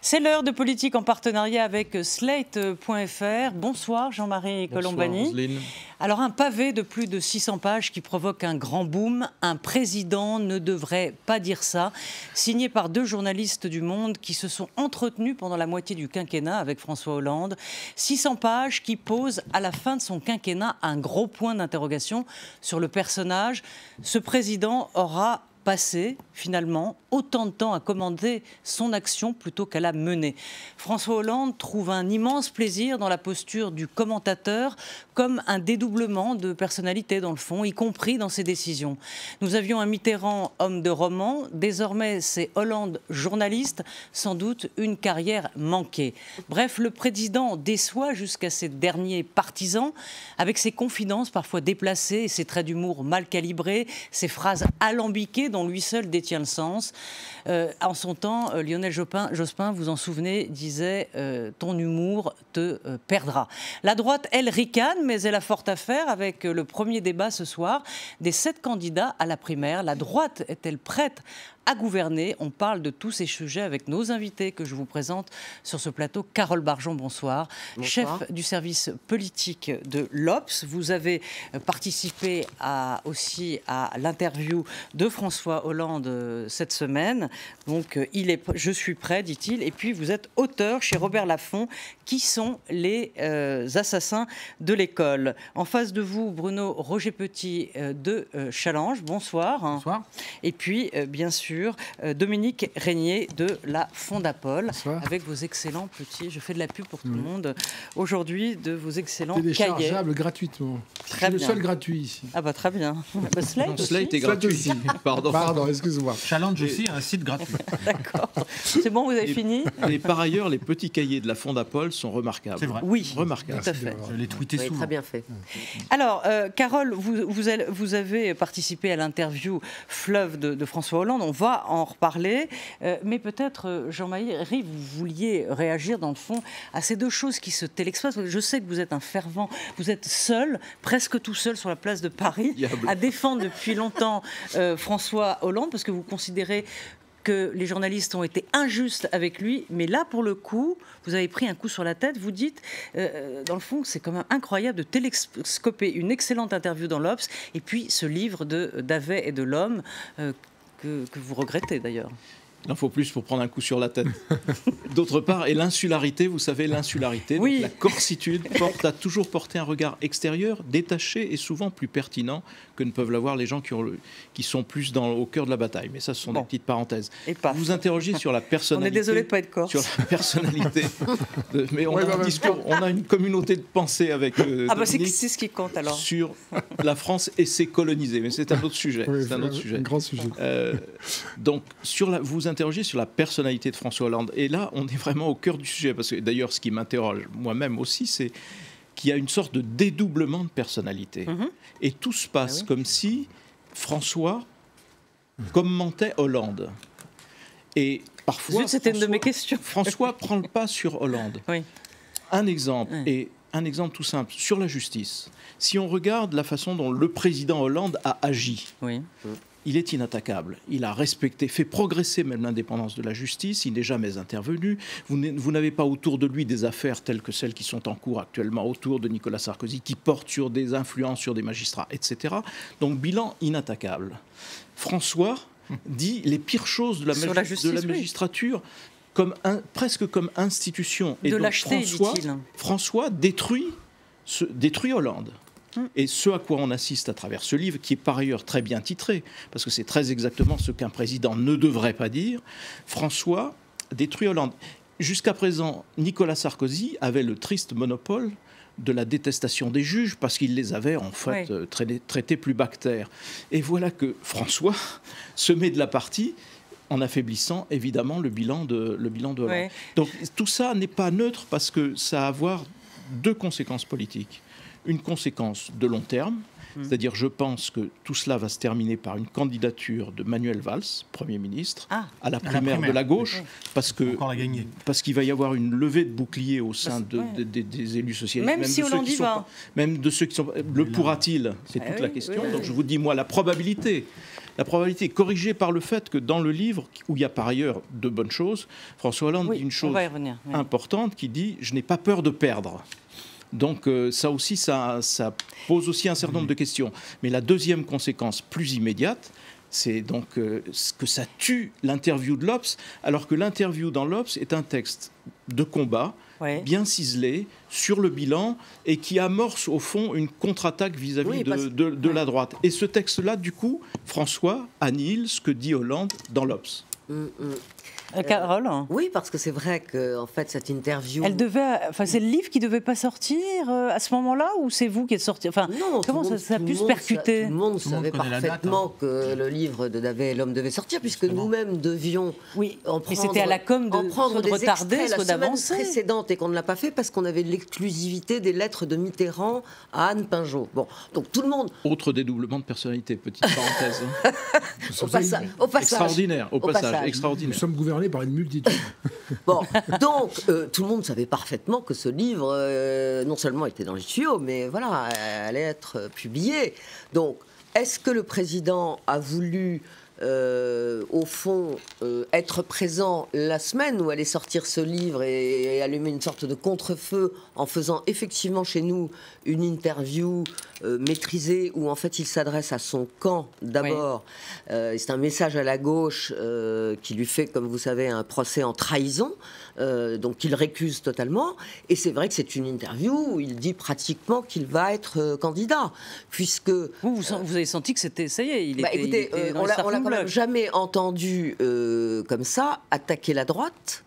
C'est l'heure de politique en partenariat avec Slate.fr. Bonsoir Jean-Marie Colombani. Roselyne. Alors un pavé de plus de 600 pages qui provoque un grand boom. Un président ne devrait pas dire ça. Signé par 2 journalistes du Monde qui se sont entretenus pendant la moitié du quinquennat avec François Hollande. 600 pages qui posent à la fin de son quinquennat un gros point d'interrogation sur le personnage. Ce président aura passé, finalement, autant de temps à commander son action plutôt qu'à la mener. François Hollande trouve un immense plaisir dans la posture du commentateur, comme un dédoublement de personnalité dans le fond, y compris dans ses décisions. Nous avions un Mitterrand homme de roman, désormais c'est Hollande journaliste, sans doute une carrière manquée. Bref, le président déçoit jusqu'à ses derniers partisans, avec ses confidences parfois déplacées, et ses traits d'humour mal calibrés, ses phrases alambiquées dont lui seul détient le sens. En son temps, Lionel Jospin, vous en souvenez, disait ton humour te perdra. La droite, elle, ricane, mais elle a fort à faire avec le premier débat ce soir des 7 candidats à la primaire. La droite est-elle prête à gouverner? On parle de tous ces sujets avec nos invités que je vous présente sur ce plateau. Carole Barjon, bonsoir. Bonsoir. Chef du service politique de l'Obs. Vous avez participé aussi à l'interview de François Hollande cette semaine. Donc, je suis prêt, dit-il. Et puis, vous êtes auteur chez Robert Laffont. Qui sont les assassins de l'école? En face de vous, Bruno Roger-Petit de Challenge. Bonsoir. Bonsoir. Et puis, bien sûr, Dominique Régnier de la Fondapol. Bonsoir. Avec vos excellents petits, je fais de la pub pour tout le monde aujourd'hui, de vos excellents cahiers. Téléchargeable gratuitement. Très C'est le bien. seul gratuit ici. Ah bah très bien. Bah, Slate Non, aussi. Slate est Slate gratuit. aussi. Pardon. Pardon, excuse-moi. Challenge aussi, un site gratuit. D'accord. C'est bon, vous avez fini? Et par ailleurs, les petits cahiers de la Fondapol sont remarquables. C'est vrai. Oui, Remarquables. tout à fait. Je l'ai tweeté Oui, souvent. très bien fait. Alors, Carole, vous avez participé à l'interview Fleuve de François Hollande. On va en reparler. Mais peut-être, Jean-Marie, vous vouliez réagir dans le fond à ces 2 choses qui se télexposent. Je sais que vous êtes un fervent, vous êtes seul, presque tout seul sur la place de Paris, Diable. à défendre depuis longtemps François Hollande, parce que vous considérez que les journalistes ont été injustes avec lui, mais là, pour le coup, vous avez pris un coup sur la tête. Vous dites, dans le fond, c'est quand même incroyable de télescoper une excellente interview dans l'Obs, et puis ce livre d'Avet et de l'Homme, que vous regrettez d'ailleurs. Il en faut plus pour prendre un coup sur la tête. D'autre part, et l'insularité, vous savez, l'insularité, Oui. donc la corsitude, porte à toujours porter un regard extérieur, détaché et souvent plus pertinent que ne peuvent l'avoir les gens qui sont plus au cœur de la bataille. Mais ça, ce sont Bon. des petites parenthèses. Et pas. Vous vous interrogez sur la On personnalité. est désolé de ne pas être corse. Sur la personnalité. Mais on Ouais, a bah, un discours, on a une communauté de pensée avec Ah bah c'est Dominique ce qui compte alors. sur la France et ses colonisés. Mais c'est un autre sujet. Oui, c'est un autre sujet. Un grand sujet. Donc, vous vous interrogez sur la personnalité de François Hollande. Et là, on est vraiment au cœur du sujet. Parce que d'ailleurs, ce qui m'interroge moi-même aussi, c'est qu'il y a une sorte de dédoublement de personnalité. Et tout se passe Ah oui. comme si François commentait Hollande. Et parfois, Zut, c'était une de mes questions. François prend le pas sur Hollande. Oui. Un exemple, Oui. et un exemple tout simple, sur la justice. Si on regarde la façon dont le président Hollande a agi, Oui. il est inattaquable. Il a respecté, fait progresser même l'indépendance de la justice. Il n'est jamais intervenu. Vous n'avez pas autour de lui des affaires telles que celles qui sont en cours actuellement autour de Nicolas Sarkozy, qui portent sur des influences sur des magistrats, etc. Donc, bilan inattaquable. François dit les pires choses de la, Sur la justice, oui. magistrature, presque comme institution. Et De donc, lâcheté, dit-il. François détruit Hollande. Et ce à quoi on assiste à travers ce livre, qui est par ailleurs très bien titré, parce que c'est très exactement ce qu'un président ne devrait pas dire, François détruit Hollande. Jusqu'à présent, Nicolas Sarkozy avait le triste monopole de la détestation des juges, parce qu'il les avait en fait traités plus bactères. Et voilà que François se met de la partie en affaiblissant évidemment le bilan de Hollande. Ouais. Donc tout ça n'est pas neutre, parce que ça a à voir 2 conséquences politiques. une conséquence de long terme. C'est-à-dire, je pense que tout cela va se terminer par une candidature de Manuel Valls, Premier ministre, à la primaire de la gauche, parce qu'il va y avoir une levée de boucliers au sein des élus socialistes. Même si Hollande y va. Même de ceux qui sont... Le pourra-t-il? C'est toute la question. Donc je vous dis, moi, la probabilité est corrigée par le fait que dans le livre, où il y a par ailleurs de bonnes choses, François Hollande dit une chose importante qui dit « Je n'ai pas peur de perdre ». Donc ça aussi, ça pose aussi un certain nombre de questions. Mais la deuxième conséquence plus immédiate, c'est donc que ça tue l'interview de l'Obs, alors que l'interview dans l'Obs est un texte de combat, bien ciselé, sur le bilan, et qui amorce au fond une contre-attaque vis-à-vis de la droite. Et ce texte-là, du coup, François annihile ce que dit Hollande dans l'Obs. Carole Oui, parce que c'est vrai que en fait cette interview. C'est le livre qui devait pas sortir à ce moment-là, ou c'est vous qui êtes sorti? Enfin, non, comment ça a pu se percuter? Tout le monde savait parfaitement que le livre de Davet et l'homme devait sortir, puisque nous-mêmes devions en prendre. Mais c'était à la com de retarder, soit d'avancer. La semaine précédente, et qu'on ne l'a pas fait parce qu'on avait l'exclusivité des lettres de Mitterrand à Anne Pinjot. Bon, donc tout le monde. Autre dédoublement de personnalité, petite parenthèse. Au passage. Extraordinaire. Au passage, extraordinaire. Nous sommes gouvernés par une multitude. Bon, donc tout le monde savait parfaitement que ce livre, non seulement était dans les tuyaux, mais voilà, allait être publié. Donc, est-ce que le président a voulu, au fond, être présent la semaine où allait sortir ce livre et allumer une sorte de contre-feu en faisant effectivement chez nous une interview maîtrisée où en fait il s'adresse à son camp d'abord. C'est un message à la gauche qui lui fait, comme vous savez, un procès en trahison, donc il récuse totalement. Et c'est vrai que c'est une interview où il dit pratiquement qu'il va être candidat, puisque... Vous avez senti que c'était... Ça y est, écoutez, on l'a quand même jamais entendu comme ça attaquer la droite,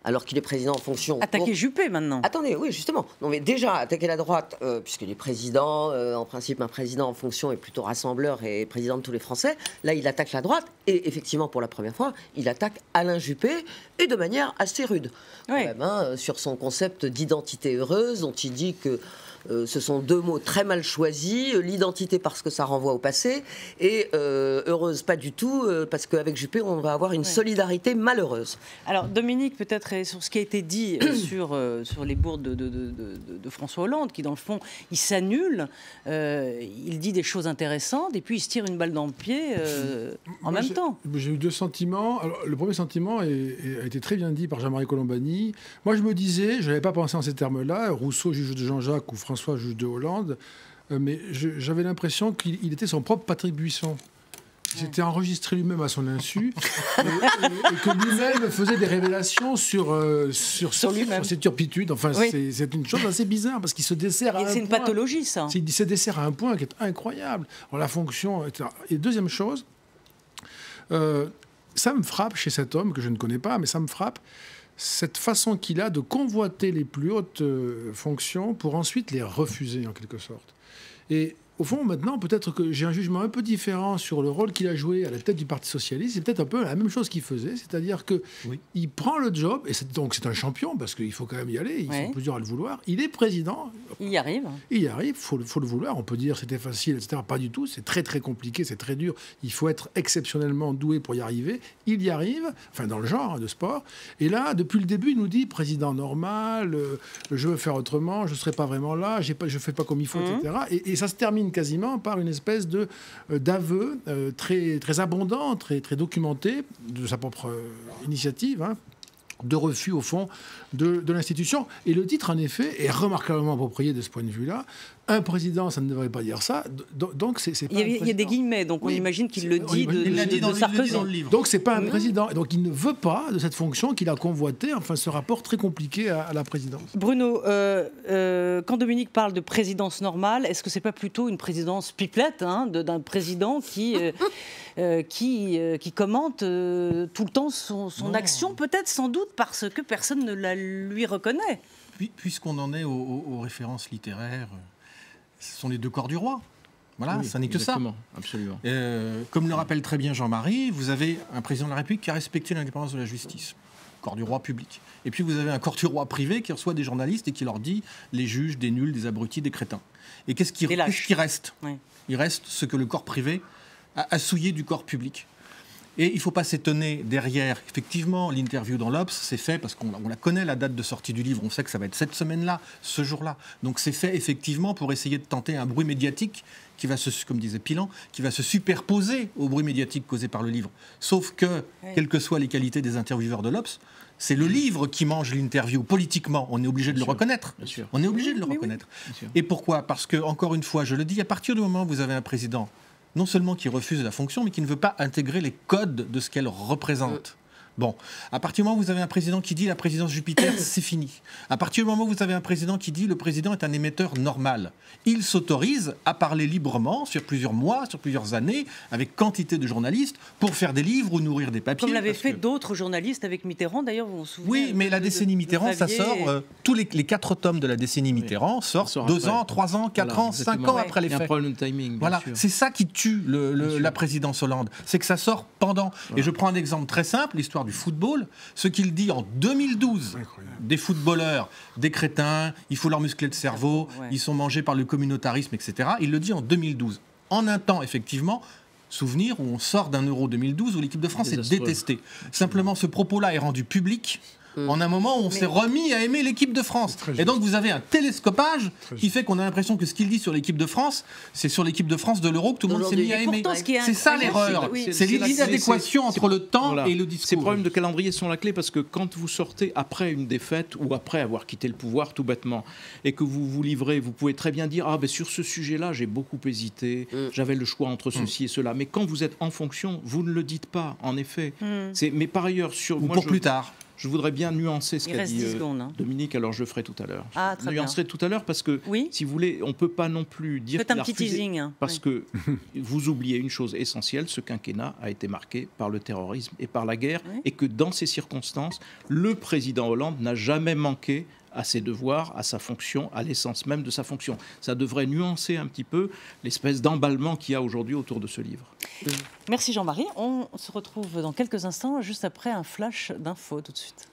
alors qu'il est président en fonction. Attaquer Juppé maintenant. Attendez, oui, justement. Non, mais déjà, attaquer la droite, puisqu'il est président, en principe, un président en fonction est plutôt rassembleur et président de tous les Français. Là, il attaque la droite, et effectivement, pour la première fois, il attaque Alain Juppé, et de manière assez rude. Quand même, sur son concept d'identité heureuse, dont il dit que ce sont deux mots très mal choisis, l'identité parce que ça renvoie au passé, et heureuse pas du tout, parce qu'avec Juppé, on va avoir une solidarité malheureuse. Alors Dominique, peut-être sur ce qui a été dit sur les bourdes de François Hollande, qui dans le fond, il s'annule, il dit des choses intéressantes, et puis il se tire une balle dans le pied en même temps. J'ai eu deux sentiments. Alors, le premier sentiment a été très bien dit par Jean-Marie Colombani. Moi, je me disais, je n'avais pas pensé en ces termes-là, Rousseau, juge de Jean-Jacques, ou François, juge de Hollande, mais j'avais l'impression qu'il était son propre Patrick Buisson. Il s'était enregistré lui-même à son insu et que lui-même faisait des révélations sur ses turpitudes. Enfin, c'est une chose assez bizarre parce qu'il se dessert à un point. C'est une pathologie, ça. Il se dessert à un point qui est incroyable. Alors, la fonction, etc. Et deuxième chose, ça me frappe chez cet homme que je ne connais pas, mais ça me frappe. Cette façon qu'il a de convoiter les plus hautes fonctions pour ensuite les refuser, en quelque sorte. Et au fond, maintenant, peut-être que j'ai un jugement un peu différent sur le rôle qu'il a joué à la tête du Parti Socialiste. C'est peut-être un peu la même chose qu'il faisait, c'est-à-dire qu'il prend le job, et donc c'est un champion, parce qu'il faut quand même y aller, ils sont plusieurs à le vouloir. Il est président. Il y arrive. Il y arrive, faut le vouloir. On peut dire c'était facile, etc. Pas du tout, c'est très très compliqué, c'est très dur. Il faut être exceptionnellement doué pour y arriver. Il y arrive, enfin dans le genre de sport. Et là, depuis le début, il nous dit président normal, je veux faire autrement, je ne serai pas vraiment là, je ne fais pas comme il faut, etc. Et ça se termine quasiment par une espèce d'aveu très, très abondant, très, très documenté, de sa propre initiative, de refus, au fond, de l'institution. Et le titre, en effet, est remarquablement approprié de ce point de vue-là. Un président, ça ne devrait pas dire ça. Donc, c'est pas il y a des guillemets, donc on imagine qu'il le dit de Sarkozy. Donc, c'est pas un président. Donc, il ne veut pas de cette fonction qu'il a convoitée, enfin, ce rapport très compliqué à la présidence. Bruno, quand Dominique parle de présidence normale, est-ce que c'est pas plutôt une présidence pipelette, d'un président qui commente tout le temps son action, peut-être, sans doute, parce que personne ne la lui reconnaît. Puisqu'on en est aux références littéraires, ce sont les deux corps du roi. Voilà, ça n'est que ça. Absolument. Comme le rappelle très bien Jean-Marie, vous avez un président de la République qui a respecté l'indépendance de la justice. corps du roi public. Et puis vous avez un corps du roi privé qui reçoit des journalistes et qui leur dit les juges, des nuls, des abrutis, des crétins. Et qu'est-ce qui reste? Oui. Il reste ce que le corps privé a souillé du corps public. Et il ne faut pas s'étonner derrière. Effectivement, l'interview dans l'Obs, c'est fait parce qu'on la connaît, la date de sortie du livre. On sait que ça va être cette semaine-là, ce jour-là. Donc c'est fait effectivement pour essayer de tenter un bruit médiatique qui va comme disait Pilan, qui va se superposer au bruit médiatique causé par le livre. Sauf que, quelles que soient les qualités des intervieweurs de l'Obs, c'est le livre qui mange l'interview. Politiquement, on est obligé de le reconnaître. On est obligé de le reconnaître. Et pourquoi? Parce que, encore une fois, je le dis, à partir du moment où vous avez un président non seulement qui refuse la fonction, mais qui ne veut pas intégrer les codes de ce qu'elle représente. Bon, à partir du moment où vous avez un président qui dit la présidence Jupiter, c'est fini. À partir du moment où vous avez un président qui dit le président est un émetteur normal, il s'autorise à parler librement sur plusieurs mois, sur plusieurs années, avec quantité de journalistes, pour faire des livres ou nourrir des papiers. Comme l'avaient fait d'autres journalistes avec Mitterrand, d'ailleurs, vous vous souvenez? Oui, mais la décennie Mitterrand, ça sort, tous les 4 tomes de la décennie Mitterrand sortent 2 ans, 3 ans, 4 ans, 5 ans après les faits. Il y a un problème de timing. Voilà, c'est ça qui tue la présidence Hollande, c'est que ça sort pendant. Et je prends un exemple très simple, l'histoire du football, ce qu'il dit en 2012, des footballeurs, des crétins, il faut leur muscler le cerveau, ils sont mangés par le communautarisme, etc. Il le dit en 2012. En un temps, effectivement, souvenir où on sort d'un Euro 2012 où l'équipe de France est détestée. Simplement, ce propos-là est rendu public en un moment où on s'est remis à aimer l'équipe de France. Et donc vous avez un télescopage qui fait qu'on a l'impression que ce qu'il dit sur l'équipe de France, c'est sur l'équipe de France de l'Euro que tout le monde s'est mis à aimer. C'est ça l'erreur. C'est l'inadéquation entre le temps et le discours. Ces problèmes de calendrier sont la clé parce que quand vous sortez après une défaite ou après avoir quitté le pouvoir tout bêtement et que vous vous livrez, vous pouvez très bien dire « Ah ben sur ce sujet-là, j'ai beaucoup hésité, j'avais le choix entre ceci et cela ». Mais quand vous êtes en fonction, vous ne le dites pas, en effet. Mais par ailleurs, plus tard. Je voudrais bien nuancer ce qu'a dit Dominique, alors je le ferai tout à l'heure. Je nuancerai tout à l'heure parce que, si vous voulez, on ne peut pas non plus dire qu'il a refusé. Teasing. Parce que vous oubliez une chose essentielle, ce quinquennat a été marqué par le terrorisme et par la guerre, et que dans ces circonstances, le président Hollande n'a jamais manqué à ses devoirs, à sa fonction, à l'essence même de sa fonction. Ça devrait nuancer un petit peu l'espèce d'emballement qu'il y a aujourd'hui autour de ce livre. Merci Jean-Marie. On se retrouve dans quelques instants, juste après un flash d'infos tout de suite.